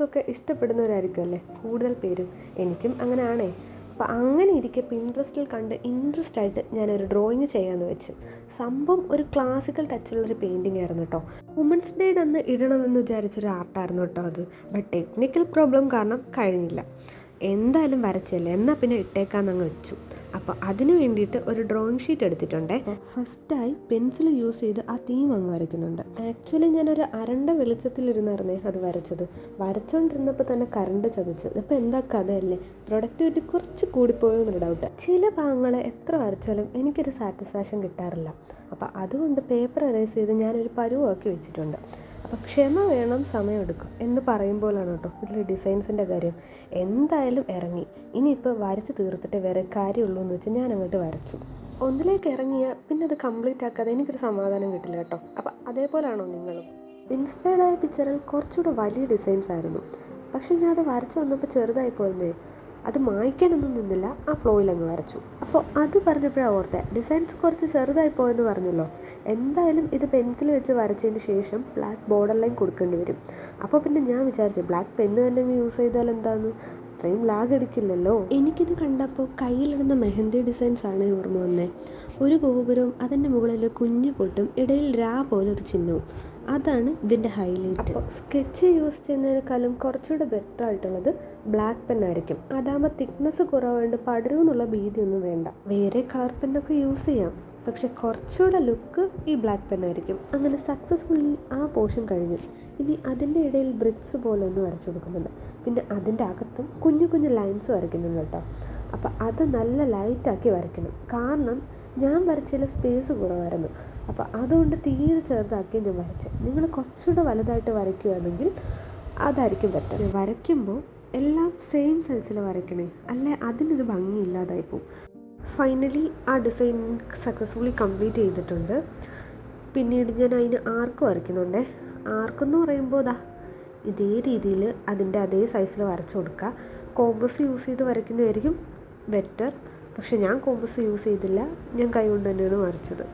ഒക്കെ ഇഷ്ടപ്പെടുന്നവരായിരിക്കും അല്ലേ കൂടുതൽ പേരും. എനിക്കും അങ്ങനെ ആണേ. അപ്പം അങ്ങനെ ഇരിക്കെ പിൻട്രസ്റ്റിൽ കണ്ട് ഇൻട്രസ്റ്റ് ആയിട്ട് ഞാനൊരു ഡ്രോയിങ് ചെയ്യാമെന്ന് വെച്ചു. സംഭവം ഒരു ക്ലാസിക്കൽ ടച്ചുള്ളൊരു പെയിൻറ്റിംഗ് ആയിരുന്നു കേട്ടോ. വുമൻസ് ഡേയുടെ അന്ന് ഇടണമെന്ന് വിചാരിച്ചൊരു ആർട്ടായിരുന്നു കേട്ടോ അത്. ബട്ട് ടെക്നിക്കൽ പ്രോബ്ലം കാരണം കഴിഞ്ഞില്ല. എന്തായാലും വരച്ചല്ലേ, എന്നാൽ പിന്നെ ഇട്ടേക്കാന്നങ്ങ് വെച്ചു. അപ്പോൾ അതിന് വേണ്ടിയിട്ട് ഒരു ഡ്രോയിങ് ഷീറ്റ് എടുത്തിട്ടുണ്ടേ. ഫസ്റ്റായി പെൻസിൽ യൂസ് ചെയ്ത് ആ തീം അങ്ങ് വരയ്ക്കുന്നുണ്ട്. ആക്ച്വലി ഞാനൊരു അരണ്ട വെളിച്ചത്തിലിരുന്നായിരുന്നേ അത് വരച്ചത്. വരച്ചുകൊണ്ടിരുന്നപ്പോൾ തന്നെ കറണ്ട് ചതിച്ചു. ഇപ്പോൾ എന്താ കഥയല്ലേ, പ്രൊഡക്ടിവിറ്റി കുറച്ച് കൂടിപ്പോയെന്നൊരു ഡൗട്ട്. ചില ഭാഗങ്ങളെ എത്ര വരച്ചാലും എനിക്കൊരു സാറ്റിസ്ഫാക്ഷൻ കിട്ടാറില്ല. അപ്പോൾ അതുകൊണ്ട് പേപ്പർ എറേസ് ചെയ്ത് ഞാനൊരു പരുവാക്കി വെച്ചിട്ടുണ്ട്. അപ്പോൾ ക്ഷമ വേണം, സമയമെടുക്കും എന്ന് പറയുമ്പോഴാണ് കേട്ടോ ഇതിൽ ഡിസൈൻസിൻ്റെ കാര്യം. എന്തായാലും ഇറങ്ങി, ഇനിയിപ്പോൾ വരച്ച് തീർത്തിട്ട് വേറെ കാര്യമുള്ളൂ എന്ന് വെച്ച് ഞാൻ അങ്ങോട്ട് വരച്ചു. ഒന്നിലേക്ക് ഇറങ്ങിയാൽ പിന്നെ അത് കംപ്ലീറ്റ് ആക്കാതെ എനിക്കൊരു സമാധാനം കിട്ടില്ല കേട്ടോ. അപ്പോൾ അതേപോലെയാണോ നിങ്ങളും? ഇൻസ്പയർഡായ പിക്ചറിൽ കുറച്ചുകൂടെ വലിയ ഡിസൈൻസ് ആയിരുന്നു. പക്ഷെ ഞാൻ അത് വരച്ച് വന്നപ്പോൾ ചെറുതായി പോയെന്നേ. അത് മായ്ക്കാനൊന്നും നിന്നില്ല, ആ ഫ്ലോയിൽ അങ്ങ് വരച്ചു. അപ്പോൾ അത് പറഞ്ഞപ്പോഴാണ് ഓർത്തേ, ഡിസൈൻസ് കുറച്ച് ചെറുതായി പോയെന്ന് പറഞ്ഞല്ലോ. എന്തായാലും ഇത് പെൻസിൽ വെച്ച് വരച്ചതിന് ശേഷം ബ്ലാക്ക് ബോർഡർ ലൈൻ കൊടുക്കേണ്ടി വരും. അപ്പോൾ പിന്നെ ഞാൻ വിചാരിച്ചു ബ്ലാക്ക് പെന്ന് തന്നെ യൂസ് ചെയ്താൽ എന്താന്ന്, അത്രയും ലാഗ് അടിക്കില്ലല്ലോ. എനിക്കിത് കണ്ടപ്പോൾ കയ്യിലിടുന്ന മെഹന്തി ഡിസൈൻസ് ആണ് ഓർമ്മ വന്നേ. ഒരു ഗോപുരവും അതിൻ്റെ മുകളിൽ കുഞ്ഞു പൊട്ടും ഇടയിൽ രാ പോലെ ഒരു ചിഹ്നവും. അതാണ് ഇതിൻ്റെ ഹൈലൈറ്റ്. അപ്പോൾ സ്കെച്ച് യൂസ് ചെയ്യുന്നതിനേക്കാളും കുറച്ചുകൂടെ ബെറ്റർ ആയിട്ടുള്ളത് ബ്ലാക്ക് പെന്നായിരിക്കും. അതാകുമ്പോൾ തിക്നെസ് കുറവുകൊണ്ട് പടരുമെന്നുള്ള ഭീതിയൊന്നും വേണ്ട. വേറെ കളർ പെന്നൊക്കെ യൂസ് ചെയ്യാം, പക്ഷെ കുറച്ചുകൂടെ ലുക്ക് ഈ ബ്ലാക്ക് പെന്നായിരിക്കും. അങ്ങനെ സക്സസ്ഫുള്ളി ആ പോർഷൻ കഴിഞ്ഞു. ഇനി അതിൻ്റെ ഇടയിൽ ബ്രിക്സ് പോലെ ഒന്ന് വരച്ചു കൊടുക്കുന്നുണ്ട്. പിന്നെ അതിൻ്റെ അകത്തും കുഞ്ഞു കുഞ്ഞു ലൈൻസ് വരയ്ക്കുന്നുണ്ട് കേട്ടോ. അപ്പോൾ അത് നല്ല ലൈറ്റാക്കി വരയ്ക്കണം, കാരണം ഞാൻ വരച്ചതിൽ സ്പേസ് കുറവായിരുന്നു. അപ്പോൾ അതുകൊണ്ട് തീരെ ചെറുതാക്കി ഞാൻ വരച്ച്. നിങ്ങൾ കുറച്ചുകൂടെ വലുതായിട്ട് വരയ്ക്കുകയാണെങ്കിൽ അതായിരിക്കും ബെറ്റർ. വരയ്ക്കുമ്പോൾ എല്ലാം സെയിം സൈസിൽ വരയ്ക്കണേ, അല്ലേ അതിനൊരു ഭംഗിയില്ലാതായിപ്പോവും. ഫൈനലി ആ ഡിസൈൻ സക്സസ്ഫുള്ളി കംപ്ലീറ്റ് ചെയ്തിട്ടുണ്ട്. പിന്നീട് ഞാൻ അതിന് ആർക്ക് വരയ്ക്കുന്നുണ്ട്. ആർക്കെന്ന് പറയുമ്പോൾ ഇതേ രീതിയിൽ അതിൻ്റെ അതേ സൈസിൽ വരച്ചു കൊടുക്കുക. കോമ്പസ് യൂസ് ചെയ്ത് വരയ്ക്കുന്നതായിരിക്കും ബെറ്റർ. പക്ഷെ ഞാൻ കോമ്പസ് യൂസ് ചെയ്തില്ല, ഞാൻ കൈ കൊണ്ട് തന്നെയാണ് വരച്ചത്.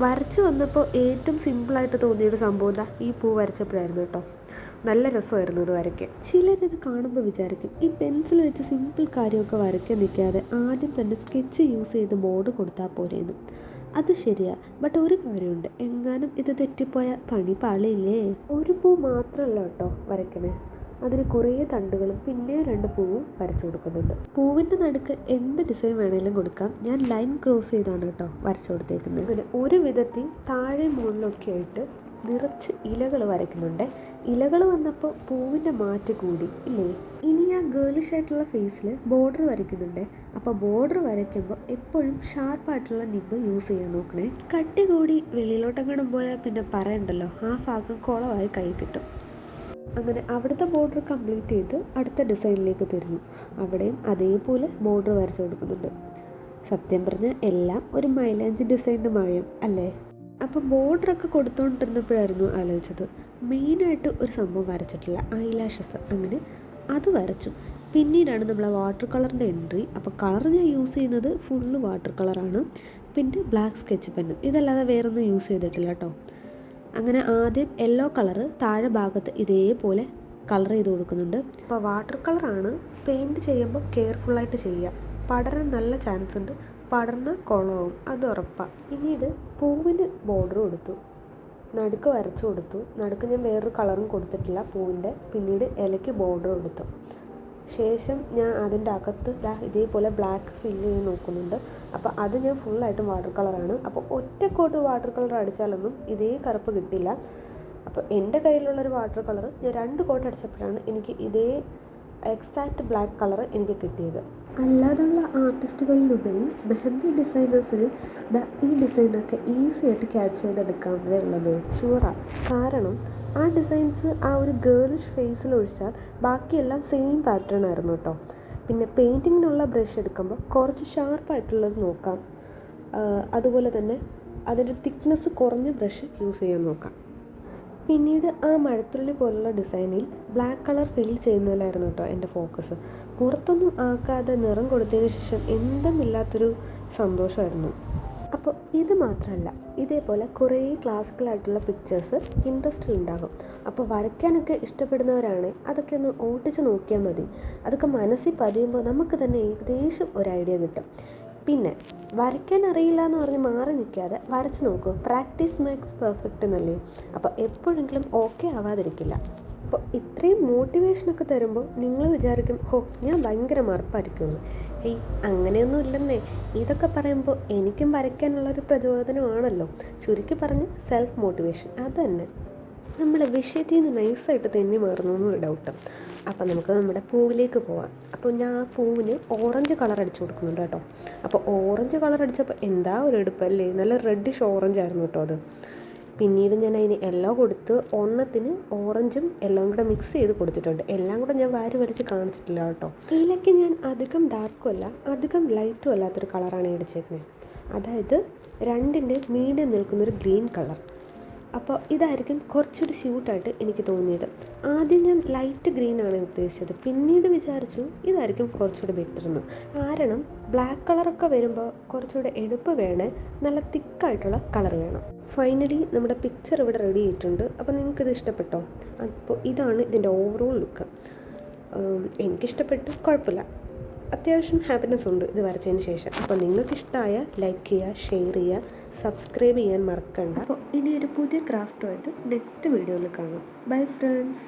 വരച്ച് വന്നപ്പോൾ ഏറ്റവും സിമ്പിളായിട്ട് തോന്നിയൊരു സംഭവം ഈ പൂ വരച്ചപ്പോഴായിരുന്നു കേട്ടോ. നല്ല രസമായിരുന്നു ഇത് വരയ്ക്കാൻ. ചിലരിത് കാണുമ്പോൾ വിചാരിക്കും ഈ പെൻസിൽ വെച്ച് സിമ്പിൾ കാര്യമൊക്കെ വരയ്ക്കാൻ നിൽക്കാതെ ആദ്യം തന്നെ സ്കെച്ച് യൂസ് ചെയ്ത് ബോർഡ് കൊടുത്താൽ പോരെയെന്ന്. അത് ശരിയാ, ബട്ട് ഒരു കാര്യമുണ്ട്, എങ്ങാനും ഇത് തെറ്റിപ്പോയാൽ പണി പാളിയില്ലേ. ഒരു പൂ മാത്രമല്ല കേട്ടോ വരയ്ക്കണേ, അതിന് കുറേ തണ്ടുകളും പിന്നെ 2 പൂവും വരച്ചു കൊടുക്കുന്നുണ്ട്. പൂവിൻ്റെ നടുക്ക് എന്ത് ഡിസൈൻ വേണമെങ്കിലും കൊടുക്കാം. ഞാൻ ലൈൻ ക്രോസ് ചെയ്താണ് കേട്ടോ വരച്ചു കൊടുത്തേക്കുന്നത്. അങ്ങനെ ഒരു വിധത്തിൽ താഴെ മുകളിലൊക്കെ ആയിട്ട് നിറച്ച് ഇലകൾ വരയ്ക്കുന്നുണ്ട്. ഇലകൾ വന്നപ്പോൾ പൂവിൻ്റെ മാറ്റ് കൂടി ഇല്ലേ. ഇനി ആ ഗേളിഷ് ആയിട്ടുള്ള ഫേസിൽ ബോർഡർ വരയ്ക്കുന്നുണ്ട്. അപ്പോൾ ബോർഡർ വരയ്ക്കുമ്പോൾ എപ്പോഴും ഷാർപ്പായിട്ടുള്ള നിബ് യൂസ് ചെയ്യാൻ നോക്കണേ. കട്ടി കൂടി വെളിയിലോട്ടെങ്ങാനും പോയാൽ പിന്നെ പറയണ്ടല്ലോ, ആ ഭാഗം കുളമായി കൈ കിട്ടും. അങ്ങനെ അവിടുത്തെ ബോർഡർ കംപ്ലീറ്റ് ചെയ്ത് അടുത്ത ഡിസൈനിലേക്ക് തിരിഞ്ഞു. അവിടെയും അതേപോലെ ബോർഡർ വരച്ചു കൊടുക്കുന്നുണ്ട്. സത്യം പറഞ്ഞാൽ എല്ലാം ഒരു മൈലാഞ്ചി ഡിസൈനിൻ്റെ മായം അല്ലേ. അപ്പോൾ ബോർഡറൊക്കെ കൊടുത്തുകൊണ്ടിരുന്നപ്പോഴായിരുന്നു ആലോചിച്ചത്, മെയിനായിട്ട് ഒരു സംഭവം വരച്ചിട്ടില്ല, ഐലാഷസ്. അങ്ങനെ അത് വരച്ചു. പിന്നീടാണ് നമ്മൾ വാട്ടർ കളറിൻ്റെ എൻട്രി. അപ്പോൾ കളർ ഞാൻ യൂസ് ചെയ്യുന്നത് ഫുള്ള് വാട്ടർ കളറാണ്. പിന്നെ ബ്ലാക്ക് സ്കെച്ച് പെന്നും, ഇതല്ലാതെ വേറൊന്നും യൂസ് ചെയ്തിട്ടില്ല കേട്ടോ. അങ്ങനെ ആദ്യം യെല്ലോ കളറ് താഴെ ഭാഗത്ത് ഇതേപോലെ കളർ ചെയ്ത് കൊടുക്കുന്നുണ്ട്. അപ്പോൾ വാട്ടർ കളറാണ്, പെയിൻറ്റ് ചെയ്യുമ്പോൾ കെയർഫുള്ളായിട്ട് ചെയ്യുക, പടരാൻ നല്ല ചാൻസ് ഉണ്ട്, പടർന്ന കുളമാവും, അത് ഉറപ്പാണ്. പിന്നീട് പൂവിന് ബോർഡർ കൊടുത്തു, നടുക്ക് വരച്ചു കൊടുത്തു. നടുക്ക് ഞാൻ വേറൊരു കളറും കൊടുത്തിട്ടില്ല പൂവിൻ്റെ. പിന്നീട് ഇലയ്ക്ക് ബോർഡർ കൊടുത്തു. ശേഷം ഞാൻ അതിൻ്റെ അകത്ത് ഇതേപോലെ ബ്ലാക്ക് ഫില്ല് ചെയ്ത് നോക്കുന്നുണ്ട്. അപ്പോൾ അത് ഞാൻ ഫുള്ളായിട്ടും വാട്ടർ കളറാണ്. അപ്പോൾ ഒറ്റ കോട്ട് വാട്ടർ കളർ അടിച്ചാലൊന്നും ഇതേ കറുപ്പ് കിട്ടില്ല. അപ്പോൾ എൻ്റെ കയ്യിലുള്ളൊരു വാട്ടർ കളർ ഞാൻ 2 കോട്ട് അടിച്ചപ്പോഴാണ് എനിക്ക് ഇതേ എക്സാക്റ്റ് ബ്ലാക്ക് കളർ എനിക്ക് കിട്ടിയത്. അല്ലാതുള്ള ആർട്ടിസ്റ്റുകളിലുപരി മെഹന്തി ഡിസൈനേഴ്സിന് ഈ ഡിസൈനൊക്കെ ഈസി ആയിട്ട് ക്യാച്ച് ചെയ്തെടുക്കാവുന്നതേ ഉള്ളത് ഷുവറാണ്. കാരണം ആ ഡിസൈൻസ് ആ ഒരു ഗേളിഷ് ഫേസിൽ ഒഴിച്ചാൽ ബാക്കിയെല്ലാം സെയിം പാറ്റേൺ ആയിരുന്നു കേട്ടോ. പിന്നെ പെയിൻറ്റിങ്ങിനുള്ള ബ്രഷ് എടുക്കുമ്പോൾ കുറച്ച് ഷാർപ്പായിട്ടുള്ളത് നോക്കാം. അതുപോലെ തന്നെ അതിൻ്റെ തിക്നെസ് കുറഞ്ഞ ബ്രഷ് യൂസ് ചെയ്യാൻ നോക്കാം. പിന്നീട് ആ മഴത്തുള്ളി പോലുള്ള ഡിസൈനിൽ ബ്ലാക്ക് കളർ ഫിൽ ചെയ്യുന്നതിലായിരുന്നു കേട്ടോ എൻ്റെ ഫോക്കസ്. പുറത്തൊന്നും ആക്കാതെ നിറം കൊടുത്തതിന് ശേഷം എന്തെന്നില്ലാത്തൊരു സന്തോഷമായിരുന്നു. അപ്പോൾ ഇത് മാത്രമല്ല, ഇതേപോലെ കുറേ ക്ലാസിക്കലായിട്ടുള്ള പിക്ചേഴ്സ് പിൻട്രസ്റ്റിൽ ഉണ്ടാകും. അപ്പോൾ വരയ്ക്കാനൊക്കെ ഇഷ്ടപ്പെടുന്നവരാണ് അതൊക്കെ ഒന്ന് ഓട്ടിച്ച് നോക്കിയാൽ മതി. അതൊക്കെ മനസ്സിൽ പതിയുമ്പോൾ നമുക്ക് തന്നെ ഏകദേശം ഒരു ഐഡിയ കിട്ടും. പിന്നെ വരയ്ക്കാൻ അറിയില്ല എന്ന് പറഞ്ഞ് മാറി നിൽക്കാതെ വരച്ച് നോക്കൂ. പ്രാക്ടീസ് മേക്സ് പെർഫെക്റ്റ് എന്നല്ലേ. അപ്പോൾ എപ്പോഴെങ്കിലും ഓക്കെ ആവാതിരിക്കില്ല. അപ്പോൾ ഇത്രയും മോട്ടിവേഷനൊക്കെ തരുമ്പോൾ നിങ്ങൾ വിചാരിക്കും, ഹോ ഞാൻ ഭയങ്കര മറപ്പായിരിക്കുമെന്ന്. ഏയ് അങ്ങനെയൊന്നും ഇല്ലെന്നേ. ഇതൊക്കെ പറയുമ്പോൾ എനിക്കും വരയ്ക്കാനുള്ളൊരു പ്രചോദനമാണല്ലോ. ചുരുക്കി പറഞ്ഞ് സെൽഫ് മോട്ടിവേഷൻ അത് തന്നെ. നമ്മുടെ വിഷയത്തിൽ നിന്ന് നൈസായിട്ട് തെന്നി മാറുന്നു എന്നൊരു ഡൗട്ട്. അപ്പോൾ നമുക്ക് നമ്മുടെ പൂവിലേക്ക് പോവാം. അപ്പോൾ ഞാൻ ആ പൂവിന് ഓറഞ്ച് കളർ അടിച്ചു കൊടുക്കുന്നുണ്ട് കേട്ടോ. അപ്പോൾ ഓറഞ്ച് കളർ അടിച്ചപ്പോൾ എന്താ ഒരു എടുപ്പല്ലേ, നല്ല റെഡിഷ് ഓറഞ്ച് ആയിരുന്നു കേട്ടോ അത്. പിന്നീട് ഞാൻ അതിന് യെല്ലോ കൊടുത്ത് ഒരെണ്ണത്തിന് ഓറഞ്ചും യെല്ലോയും കൂടെ മിക്സ് ചെയ്ത് കൊടുത്തിട്ടുണ്ട്. എല്ലാം കൂടെ ഞാൻ വാരി വലിച്ച് കാണിച്ചിട്ടില്ല കേട്ടോ. ഇതിലേക്ക് ഞാൻ അധികം ഡാർക്കും അല്ല അധികം ലൈറ്റും അല്ലാത്തൊരു കളറാണ് അടിച്ചേക്കുന്നത്. അതായത് രണ്ടിൻ്റെ മീഡിയം നിൽക്കുന്നൊരു ഗ്രീൻ കളർ. അപ്പോൾ ഇതായിരിക്കും കുറച്ചൊരു സ്യൂട്ടായിട്ട് എനിക്ക് തോന്നിയത്. ആദ്യം ഞാൻ ലൈറ്റ് ഗ്രീനാണ് ഉദ്ദേശിച്ചത്, പിന്നീട് വിചാരിച്ചു ഇതായിരിക്കും കുറച്ചുകൂടി ബെറ്റർ എന്ന്. കാരണം ബ്ലാക്ക് കളറൊക്കെ വരുമ്പോൾ കുറച്ചുകൂടെ എടുപ്പ് വേണേ, നല്ല തിക്കായിട്ടുള്ള കളർ വേണം. ഫൈനലി നമ്മുടെ പിക്ചർ ഇവിടെ റെഡി ആയിട്ടുണ്ട്. അപ്പോൾ നിങ്ങൾക്കിത് ഇഷ്ടപ്പെട്ടോ? അപ്പോൾ ഇതാണ് ഇതിൻ്റെ ഓവറോൾ ലുക്ക്. എനിക്കിഷ്ടപ്പെട്ടു, കുഴപ്പമില്ല. അത്യാവശ്യം ഹാപ്പിനെസ് ഉണ്ട് ഇത് വരച്ചതിന് ശേഷം. അപ്പോൾ നിങ്ങൾക്കിഷ്ടമായ ലൈക്ക് ചെയ്യുക, ഷെയർ ചെയ്യുക, സബ്സ്ക്രൈബ് ചെയ്യാൻ മറക്കണ്ട. അപ്പോൾ ഇനി ഒരു പുതിയ ക്രാഫ്റ്റുമായിട്ട് നെക്സ്റ്റ് വീഡിയോയിൽ കാണാം. Bye friends.